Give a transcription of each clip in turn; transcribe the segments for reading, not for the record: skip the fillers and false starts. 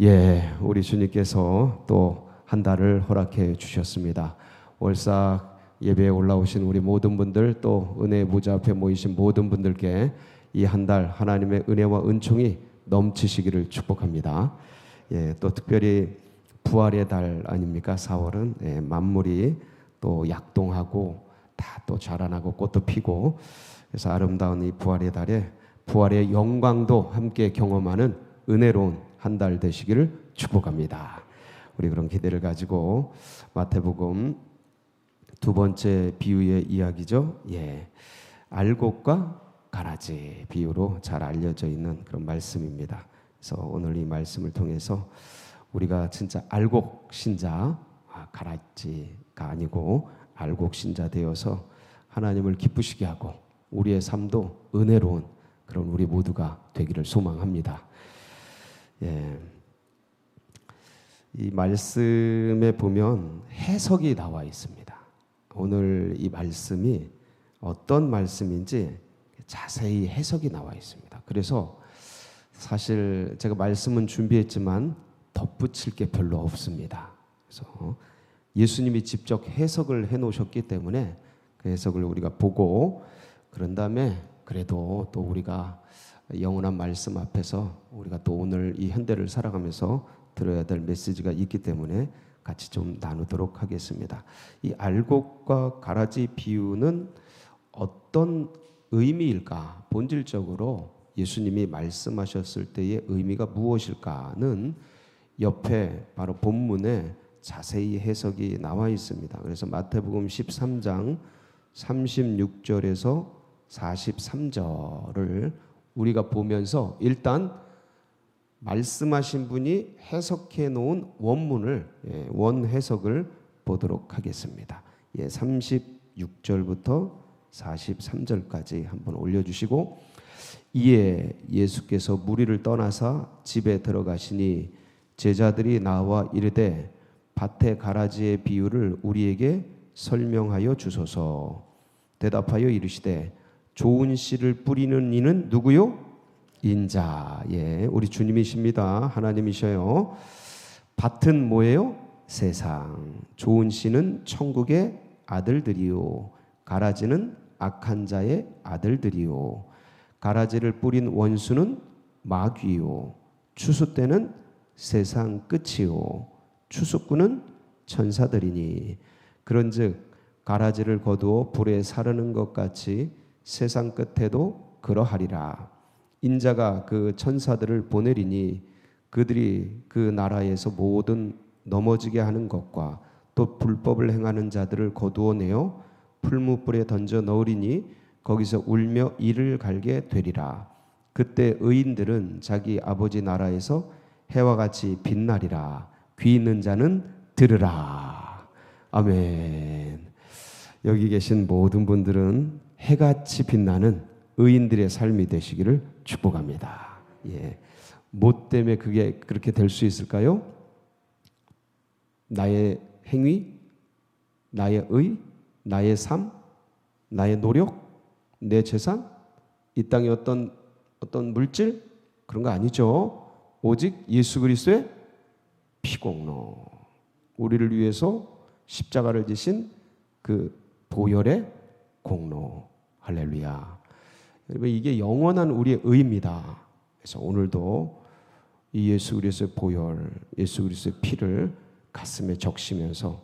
우리 주님께서 또 한 달을 허락해 주셨습니다. 월삭 예배에 올라오신 우리 모든 분들, 또 은혜의 보좌 앞에 모이신 모든 분들께 이 한 달 하나님의 은혜와 은총이 넘치시기를 축복합니다. 또 특별히 부활의 달 아닙니까? 4월은 만물이 또 약동하고 다 또 자라나고 꽃도 피고, 그래서 아름다운 이 부활의 달에 부활의 영광도 함께 경험하는 은혜로운 한 달 되시기를 축복합니다. 우리 그런 기대를 가지고 마태복음 두 번째 비유의 이야기죠. 알곡과 가라지 비유로 잘 알려져 있는 그런 말씀입니다. 그래서 오늘 이 말씀을 통해서 우리가 진짜 알곡 신자, 가라지가 아니고 알곡 신자 되어서 하나님을 기쁘시게 하고 우리의 삶도 은혜로운 그런 우리 모두가 되기를 소망합니다. 이 말씀에 보면 해석이 나와 있습니다. 오늘 이 말씀이 어떤 말씀인지 자세히 해석이 나와 있습니다. 그래서 사실 제가 말씀은 준비했지만 덧붙일 게 별로 없습니다. 그래서 예수님이 직접 해석을 해놓으셨기 때문에 그 해석을 우리가 보고, 그런 다음에 그래도 또 우리가 영원한 말씀 앞에서 우리가 또 오늘 이 현대를 살아가면서 들어야 될 메시지가 있기 때문에 같이 좀 나누도록 하겠습니다. 이 알곡과 가라지 비유는 어떤 의미일까? 본질적으로 예수님이 말씀하셨을 때의 의미가 무엇일까는 옆에 바로 본문에 자세히 해석이 나와 있습니다. 그래서 마태복음 13장 36절에서 43절을 우리가 보면서 일단 말씀하신 분이 해석해 놓은 원문을, 원 해석을 보도록 하겠습니다. 36절부터 43절까지 한번 올려주시고, 이에 예수께서 무리를 떠나사 집에 들어가시니 제자들이 나와 이르되 밭의 가라지의 비유를 우리에게 설명하여 주소서. 대답하여 이르시되 좋은 씨를 뿌리는 이는 누구요? 인자. 우리 주님이십니다. 하나님이셔요. 밭은 뭐예요? 세상. 좋은 씨는 천국의 아들들이요, 가라지는 악한 자의 아들들이요. 가라지를 뿌린 원수는 마귀요, 추수 때는 세상 끝이요, 추수꾼은 천사들이니 그런즉 가라지를 거두어 불에 사르는 것 같이 세상 끝에도 그러하리라. 인자가 그 천사들을 보내리니 그들이 그 나라에서 모든 넘어지게 하는 것과 또 불법을 행하는 자들을 거두어내어 풀무불에 던져 넣으리니 거기서 울며 이를 갈게 되리라. 그때 의인들은 자기 아버지 나라에서 해와 같이 빛나리라. 귀 있는 자는 들으라. 아멘. 여기 계신 모든 분들은 해같이 빛나는 의인들의 삶이 되시기를 축복합니다. 뭐 때문에 그게 그렇게 될 수 있을까요? 나의 행위, 나의 의, 나의 삶, 나의 노력, 내 재산, 이 땅의 어떤 물질, 그런 거 아니죠. 오직 예수 그리스도의 피공로, 우리를 위해서 십자가를 지신 그 보혈의 공로. 할렐루야. 여러분, 이게 영원한 우리의 의입니다. 그래서 오늘도 이 예수 그리스도의 보혈, 예수 그리스도의 피를 가슴에 적시면서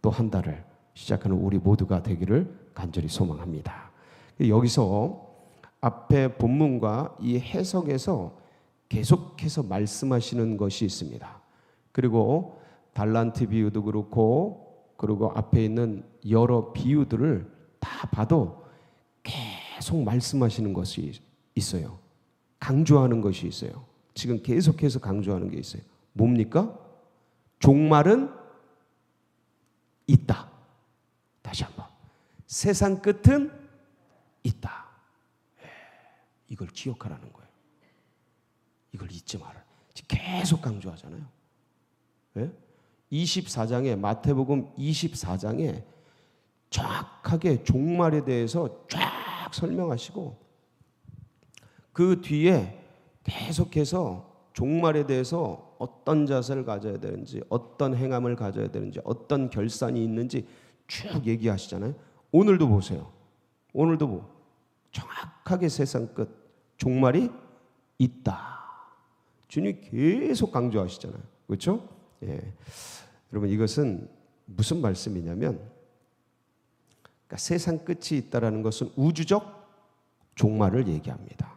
또 한 달을 시작하는 우리 모두가 되기를 간절히 소망합니다. 여기서 앞에 본문과 이 해석에서 계속해서 말씀하시는 것이 있습니다. 그리고 달란트 비유도 그렇고, 그리고 앞에 있는 여러 비유들을 다 봐도 계속 말씀하시는 것이 있어요. 강조하는 것이 있어요. 지금 계속해서 강조하는 게 있어요. 뭡니까? 종말은 있다. 다시 한번. 세상 끝은 있다. 이걸 기억하라는 거예요. 이걸 잊지 말아요. 계속 강조하잖아요. 24장에, 마태복음 24장에 정확하게 종말에 대해서 쫙 설명하시고, 그 뒤에 계속해서 종말에 대해서 어떤 자세를 가져야 되는지, 어떤 행함을 가져야 되는지, 어떤 결산이 있는지 쭉 얘기하시잖아요. 오늘도 보세요. 오늘도 정확하게 세상 끝, 종말이 있다. 주님 계속 강조하시잖아요. 그렇죠? 예. 여러분, 이것은 무슨 말씀이냐면, 그러니까 세상 끝이 있다라는 것은 우주적 종말을 얘기합니다.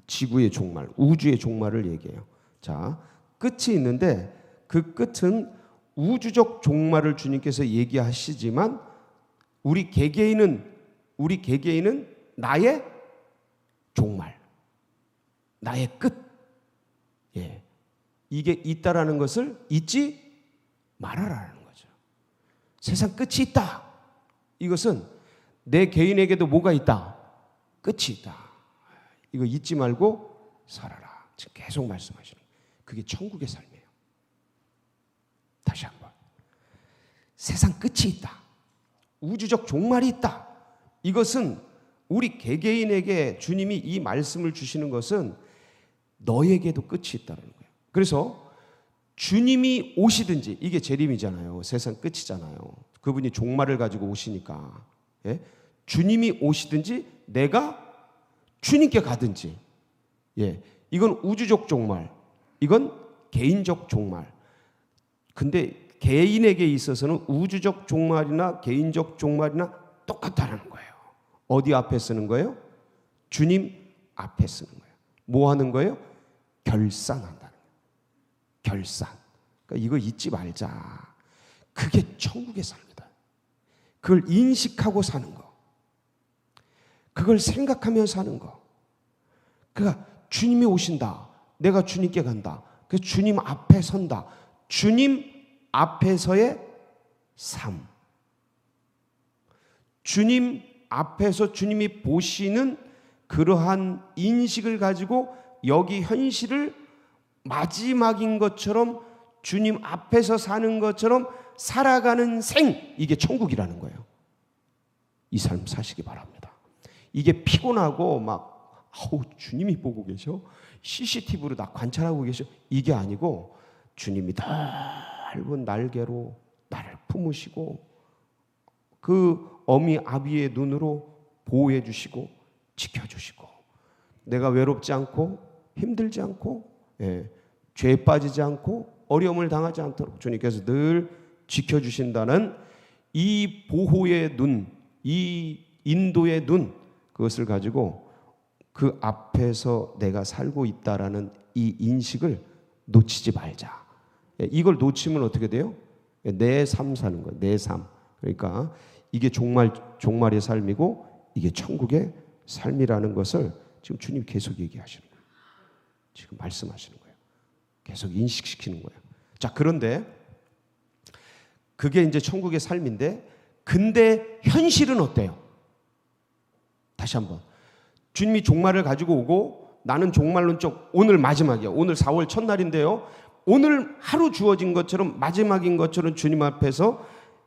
지구의 종말, 우주의 종말을 얘기해요. 자, 끝이 있는데 그 끝은 우주적 종말을 주님께서 얘기하시지만 우리 개개인은 나의 종말, 나의 끝, 예, 이게 있다라는 것을 잊지 말아라는 거죠. 세상 끝이 있다. 이것은 내 개인에게도 뭐가 있다? 끝이 있다. 이거 잊지 말고 살아라. 지금 계속 말씀하시는 거예요. 그게 천국의 삶이에요. 다시 한번. 세상 끝이 있다. 우주적 종말이 있다. 이것은 우리 개개인에게 주님이 이 말씀을 주시는 것은 너에게도 끝이 있다는 거예요. 그래서 주님이 오시든지, 이게 재림이잖아요. 세상 끝이잖아요. 그분이 종말을 가지고 오시니까. 예? 주님이 오시든지 내가 주님께 가든지, 예, 이건 우주적 종말, 이건 개인적 종말. 근데 개인에게 있어서는 우주적 종말이나 개인적 종말이나 똑같다는 거예요. 어디 앞에 쓰는 거예요? 주님 앞에 쓰는 거예요. 뭐 하는 거예요? 결산한다는 거예요. 결산. 그러니까 이거 잊지 말자. 그게 천국의 삶이다. 그걸 인식하고 사는 거. 그걸 생각하며 사는 거. 그러니까 주님이 오신다. 내가 주님께 간다. 그래서 주님 앞에 선다. 주님 앞에서의 삶. 주님 앞에서 주님이 보시는 그러한 인식을 가지고 여기 현실을 마지막인 것처럼 주님 앞에서 사는 것처럼 살아가는 생, 이게 천국이라는 거예요. 이 삶 사시기 바랍니다. 이게 피곤하고 막 주님이 보고 계셔? CCTV로 다 관찰하고 계셔? 이게 아니고 주님이 넓은 날개로 나를 품으시고 그 어미 아비의 눈으로 보호해 주시고 지켜주시고 내가 외롭지 않고 힘들지 않고, 예, 죄에 빠지지 않고 어려움을 당하지 않도록 주님께서 늘 지켜주신다는 이 보호의 눈, 이 인도의 눈, 그것을 가지고 그 앞에서 내가 살고 있다라는 이 인식을 놓치지 말자. 이걸 놓치면 어떻게 돼요? 내 삶 사는 거예요. 내 삶. 그러니까 이게 종말의 삶이고 이게 천국의 삶이라는 것을 지금 주님 계속 얘기하시는 거예요. 지금 말씀하시는 거예요. 계속 인식시키는 거예요. 자, 그런데 그게 이제 천국의 삶인데, 근데 현실은 어때요? 다시 한번. 주님이 종말을 가지고 오고 나는 종말론적 오늘 마지막이야. 오늘 4월 첫날인데요. 오늘 하루 주어진 것처럼 마지막인 것처럼 주님 앞에서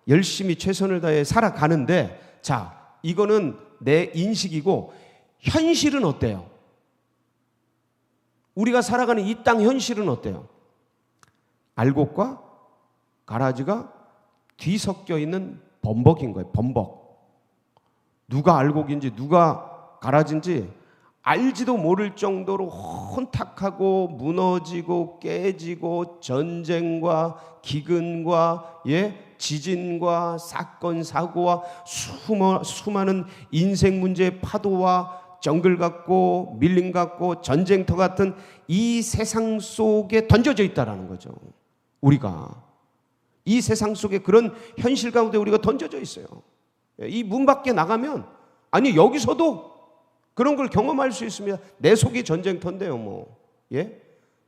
열심히 최선을 다해 살아가는데, 자, 이거는 내 인식이고 현실은 어때요? 우리가 살아가는 이 땅 현실은 어때요? 알곡과 가라지가 뒤섞여 있는 범벅인 거예요. 범벅. 누가 알곡인지 누가 가라지인지 알지도 모를 정도로 혼탁하고 무너지고 깨지고 전쟁과 기근과, 예, 지진과 사건 사고와 수많은 인생 문제의 파도와 정글 같고 밀림 같고 전쟁터 같은 이 세상 속에 던져져 있다라는 거죠. 우리가 이 세상 속에 그런 현실 가운데 우리가 던져져 있어요. 이 문 밖에 나가면, 아니 여기서도 그런 걸 경험할 수 있습니다. 내 속이 전쟁터인데요, 뭐. 예?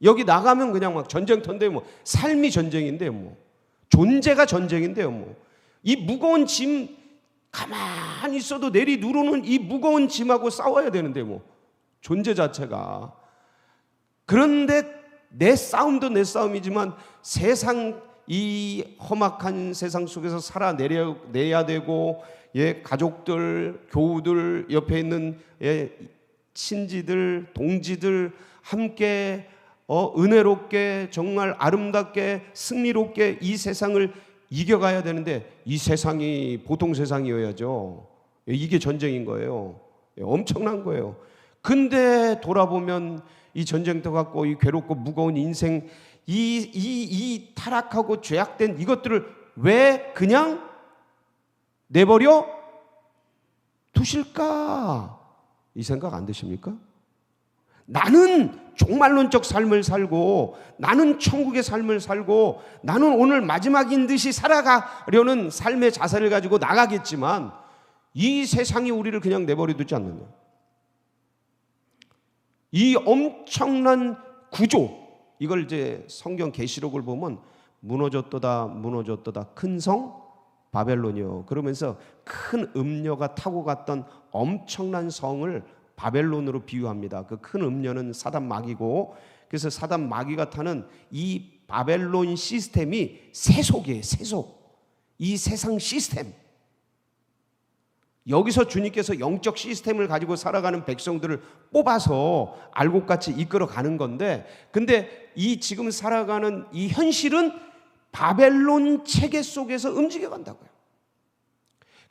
여기 나가면 그냥 막 전쟁터인데요, 뭐. 삶이 전쟁인데요, 뭐. 존재가 전쟁인데요, 뭐. 이 무거운 짐 가만히 있어도 내리 누르는 이 무거운 짐하고 싸워야 되는데, 뭐. 존재 자체가. 그런데 내 싸움도 내 싸움이지만 세상, 이 험악한 세상 속에서 살아내야 되고, 예, 가족들, 교우들, 옆에 있는, 예, 친지들, 동지들 함께 은혜롭게 정말 아름답게 승리롭게 이 세상을 이겨가야 되는데 이 세상이 보통 세상이어야죠. 이게 전쟁인 거예요. 엄청난 거예요. 근데 돌아보면 이 전쟁터 갖고 이 괴롭고 무거운 인생 이 타락하고 죄악된 이것들을 왜 그냥 내버려 두실까? 이 생각 안 드십니까? 나는 종말론적 삶을 살고 나는 천국의 삶을 살고 나는 오늘 마지막인 듯이 살아가려는 삶의 자세를 가지고 나가겠지만 이 세상이 우리를 그냥 내버려 두지 않느냐. 이 엄청난 구조, 이걸 이제 성경 계시록을 보면 무너졌도다 무너졌도다 큰 성 바벨론이요 그러면서 큰 음녀가 타고 갔던 엄청난 성을 바벨론으로 비유합니다. 그 큰 음녀는 사단 마귀고, 그래서 사단 마귀가 타는 이 바벨론 시스템이 세속이에요. 세속. 이 세상 시스템. 여기서 주님께서 영적 시스템을 가지고 살아가는 백성들을 뽑아서 알곡같이 이끌어 가는 건데, 근데 이 지금 살아가는 이 현실은 바벨론 체계 속에서 움직여 간다고요.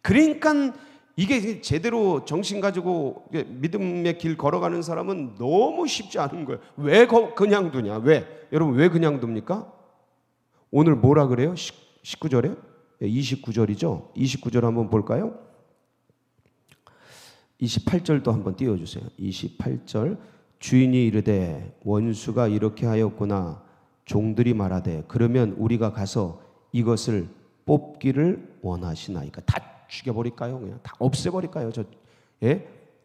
그러니까 이게 제대로 정신 가지고 믿음의 길 걸어가는 사람은 너무 쉽지 않은 거예요. 왜 그냥 두냐? 왜? 여러분 왜 그냥 둡니까? 오늘 뭐라 그래요? 19절에? 29절이죠. 29절 한번 볼까요? 28절도 한번 띄워주세요. 28절 주인이 이르되 원수가 이렇게 하였구나. 종들이 말하되 그러면 우리가 가서 이것을 뽑기를 원하시나이까. 다 죽여버릴까요? 그냥 다 없애버릴까요?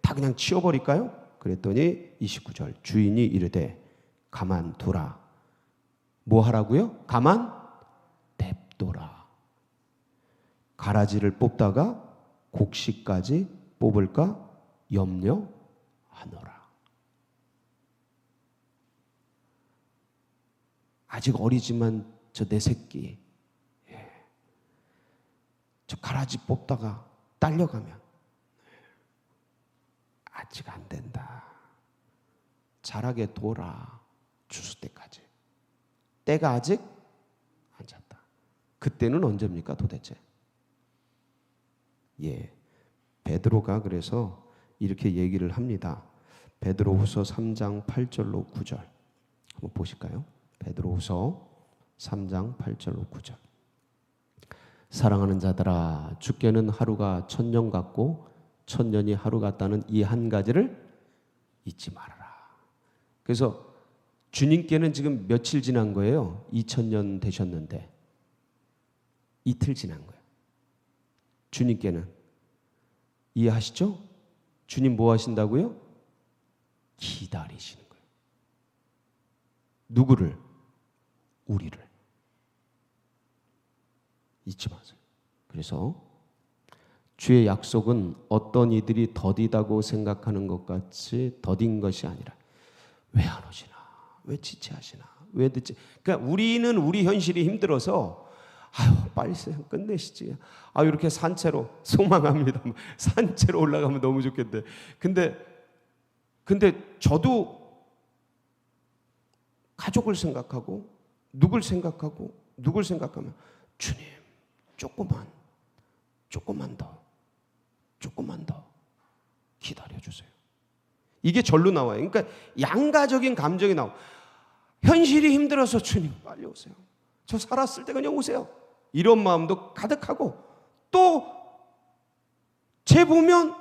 다 그냥 치워버릴까요? 그랬더니 29절 주인이 이르되 가만두라. 뭐 하라고요? 가만 냅둬라. 가라지를 뽑다가 곡식까지 뽑을까 염려하노라. 아직 어리지만 저 내 새끼, 저 가라지 뽑다가 딸려가면 아직 안 된다. 자라게 둬라. 추수 때까지. 때가 아직 안 찼다. 그때는 언제입니까 도대체? 베드로가 그래서 이렇게 얘기를 합니다. 베드로후서 3장 8절로 9절 한번 보실까요? 베드로후서 3장 8절로 9절. 사랑하는 자들아, 주께는 하루가 천년 같고 천년이 하루 같다는 이 한 가지를 잊지 말아라. 그래서 주님께는 지금 며칠 지난 거예요? 2000년 되셨는데 이틀 지난 거예요. 주님께는. 이해하시죠? 주님 뭐 하신다고요? 기다리시는 거예요. 누구를? 우리를. 잊지 마세요. 그래서 주의 약속은 어떤 이들이 더디다고 생각하는 것 같이 더딘 것이 아니라 왜 안 오시나? 왜 지체하시나? 왜 듣지? 그러니까 우리는 우리 현실이 힘들어서 빨리 끝내시지. 이렇게 산채로 소망합니다. 산채로 올라가면 너무 좋겠대. 근데 저도 가족을 생각하고 누굴 생각하면 주님 조금만 더 기다려주세요. 이게 절로 나와요. 그러니까 양가적인 감정이 나와요. 현실이 힘들어서 주님 빨리 오세요. 저 살았을 때 그냥 오세요. 이런 마음도 가득하고 또 재보면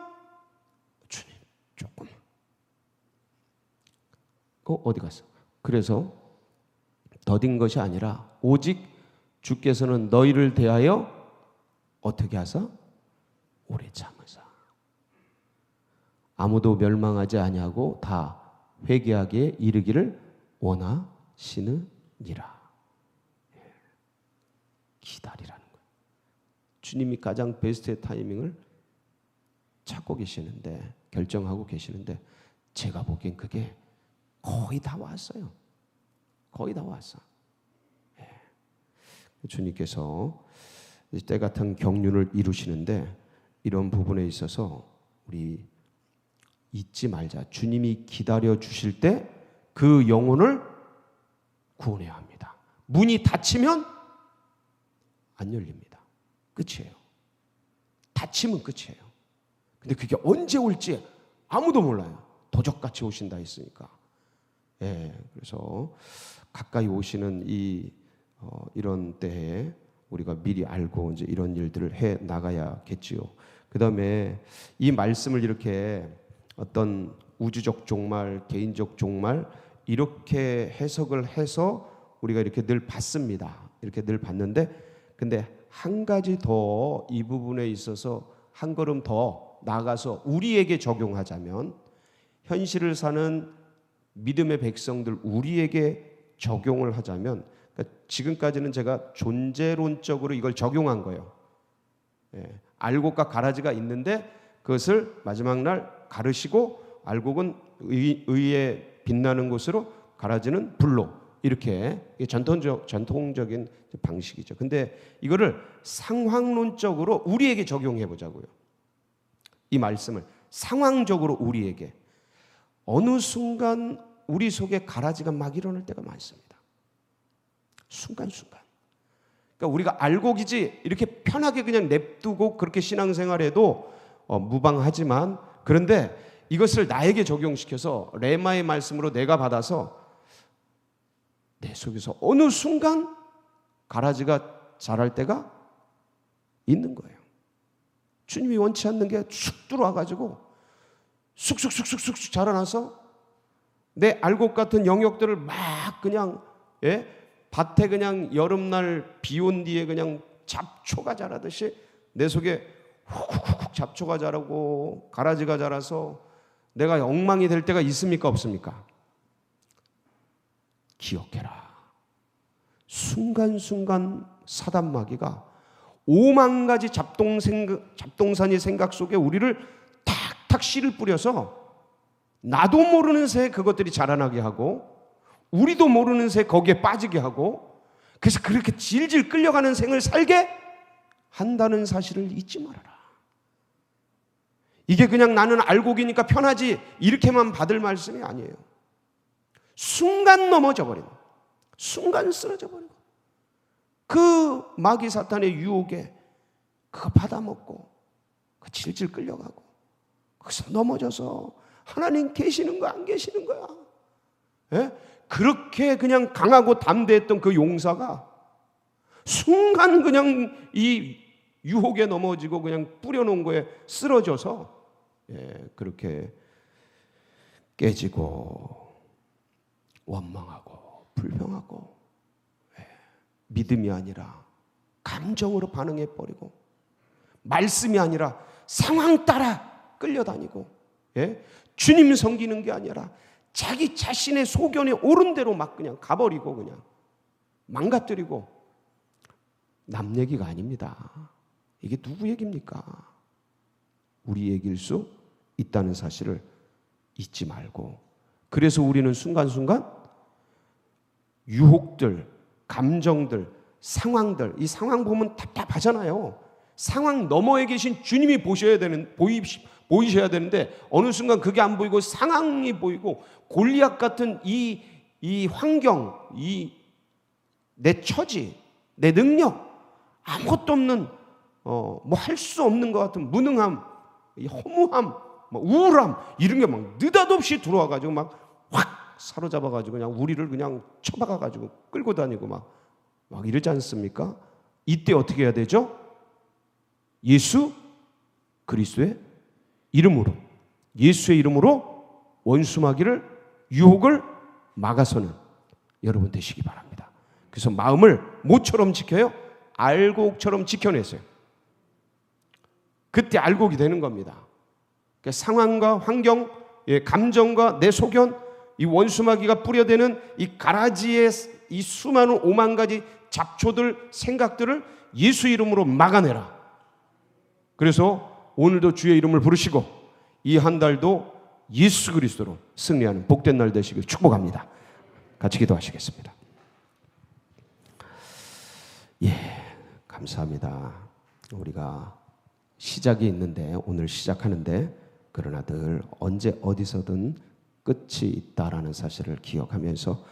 주님 조금만. 어디 갔어? 그래서 더딘 것이 아니라 오직 주께서는 너희를 대하여 어떻게 하사? 오래 참으사. 아무도 멸망하지 아니하고 다 회개하기에 이르기를 원하시느니라. 기다리라는 거예요. 주님이 가장 베스트의 타이밍을 찾고 계시는데, 결정하고 계시는데 제가 보기엔 그게 거의 다 왔어요. 거의 다 왔어. 주님께서 때 같은 경륜을 이루시는데 이런 부분에 있어서 우리 잊지 말자. 주님이 기다려 주실 때 그 영혼을 구원해야 합니다. 문이 닫히면 안 열립니다. 끝이에요. 닫히면 끝이에요. 근데 그게 언제 올지 아무도 몰라요. 도적같이 오신다 했으니까. 예, 그래서 가까이 오시는 이런 때에 우리가 미리 알고 이제 이런 일들을 해 나가야겠지요. 그 다음에 이 말씀을 이렇게 어떤 우주적 종말, 개인적 종말 이렇게 해석을 해서 우리가 이렇게 늘 봤습니다. 이렇게 늘 봤는데, 근데 한 가지 더 이 부분에 있어서 한 걸음 더 나가서 우리에게 적용하자면, 현실을 사는 믿음의 백성들 우리에게 적용을 하자면, 그러니까 지금까지는 제가 존재론적으로 이걸 적용한 거예요. 예, 알곡과 가라지가 있는데 그것을 마지막 날 가르시고, 알곡은 의에 빛나는 곳으로, 가라지는 불로, 이렇게 전통적인 방식이죠. 근데 이거를 상황론적으로 우리에게 적용해 보자고요. 이 말씀을 상황적으로 우리에게. 어느 순간 우리 속에 가라지가 막 일어날 때가 많습니다. 순간순간. 그러니까 우리가 알곡이지 이렇게 편하게 그냥 냅두고 그렇게 신앙생활해도 무방하지만, 그런데 이것을 나에게 적용시켜서 레마의 말씀으로 내가 받아서 내 속에서 어느 순간 가라지가 자랄 때가 있는 거예요. 주님이 원치 않는 게 쑥 들어와가지고 쑥쑥쑥쑥쑥 자라나서 내 알곡 같은 영역들을 막 그냥, 예? 밭에 그냥 여름날 비 온 뒤에 그냥 잡초가 자라듯이 내 속에 훅훅훅 잡초가 자라고 가라지가 자라서 내가 엉망이 될 때가 있습니까? 없습니까? 기억해라. 순간순간 사단마귀가 5만 가지 잡동사니 생각 속에 우리를 탁탁 씨를 뿌려서 나도 모르는 새에 그것들이 자라나게 하고, 우리도 모르는 새에 거기에 빠지게 하고, 그래서 그렇게 질질 끌려가는 생을 살게 한다는 사실을 잊지 말아라. 이게 그냥 나는 알곡이니까 편하지 이렇게만 받을 말씀이 아니에요. 순간 넘어져 버리는, 순간 쓰러져 버리는, 그 마귀 사탄의 유혹에 그거 받아먹고 그 질질 끌려가고 거기서 넘어져서 하나님 계시는 거 안 계시는 거야. 예? 그렇게 그냥 강하고 담대했던 그 용사가 순간 그냥 이 유혹에 넘어지고 그냥 뿌려놓은 거에 쓰러져서, 예, 그렇게 깨지고 원망하고 불평하고, 예, 믿음이 아니라 감정으로 반응해버리고, 말씀이 아니라 상황 따라 끌려다니고, 예? 주님 섬기는 게 아니라 자기 자신의 소견에 옳은 대로 막 그냥 가버리고 그냥 망가뜨리고. 남 얘기가 아닙니다. 이게 누구 얘기입니까? 우리 얘기일 수 있다는 사실을 잊지 말고, 그래서 우리는 순간순간 유혹들, 감정들, 상황들, 이 상황 보면 답답하잖아요. 상황 너머에 계신 주님이 보이셔야 되는데 어느 순간 그게 안 보이고 상황이 보이고, 골리앗 같은 이 환경, 내 처지, 내 능력, 아무것도 없는, 뭐 할 수 없는 것 같은 무능함, 허무함, 우울함, 이런 게 막 느닷없이 들어와가지고 막 확 사로잡아가지고 그냥 우리를 그냥 쳐박아가지고 끌고 다니고 막 이러지 않습니까? 이때 어떻게 해야 되죠? 예수 그리스도의 이름으로, 예수의 이름으로 원수마귀를, 유혹을 막아서는 여러분 되시기 바랍니다. 그래서 마음을 뭐처럼 지켜요? 알곡처럼 지켜내세요. 그때 알곡이 되는 겁니다. 그러니까 상황과 환경, 감정과 내 소견, 이 원수마귀가 뿌려대는 이 가라지의 이 수많은 5만 가지 잡초들, 생각들을 예수 이름으로 막아내라. 그래서 오늘도 주의 이름을 부르시고 이 한 달도 예수 그리스도로 승리하는 복된 날 되시길 축복합니다. 같이 기도하시겠습니다. 예, 감사합니다. 우리가 시작이 있는데, 오늘 시작하는데, 그러나 늘 언제 어디서든 끝이 있다라는 사실을 기억하면서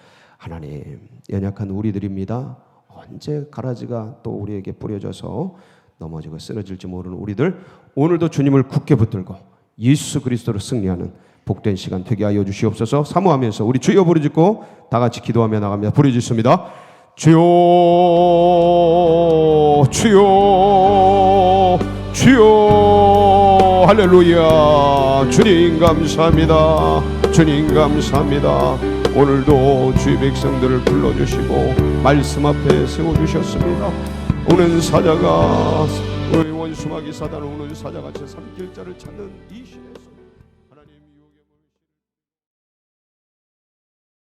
하나님, 연약한 우리들입니다. 언제 가라지가 또 우리에게 뿌려져서 넘어지고 쓰러질지 모르는 우리들, 오늘도 주님을 굳게 붙들고 예수 그리스도로 승리하는 복된 시간 되게 하여 주시옵소서. 사모하면서 우리 주여 부르짖고 다 같이 기도하며 나갑니다. 부르짖습니다. 주여, 주여, 주여. 할렐루야. 주님 감사합니다. 주님 감사합니다. 오늘도 주의 백성들을 불러주시고 말씀 앞에 세워주셨습니다. 오는 사자가, 우리 원수마귀 사단을 오는 사자같이 삼킬 자를 찾는 이 시대에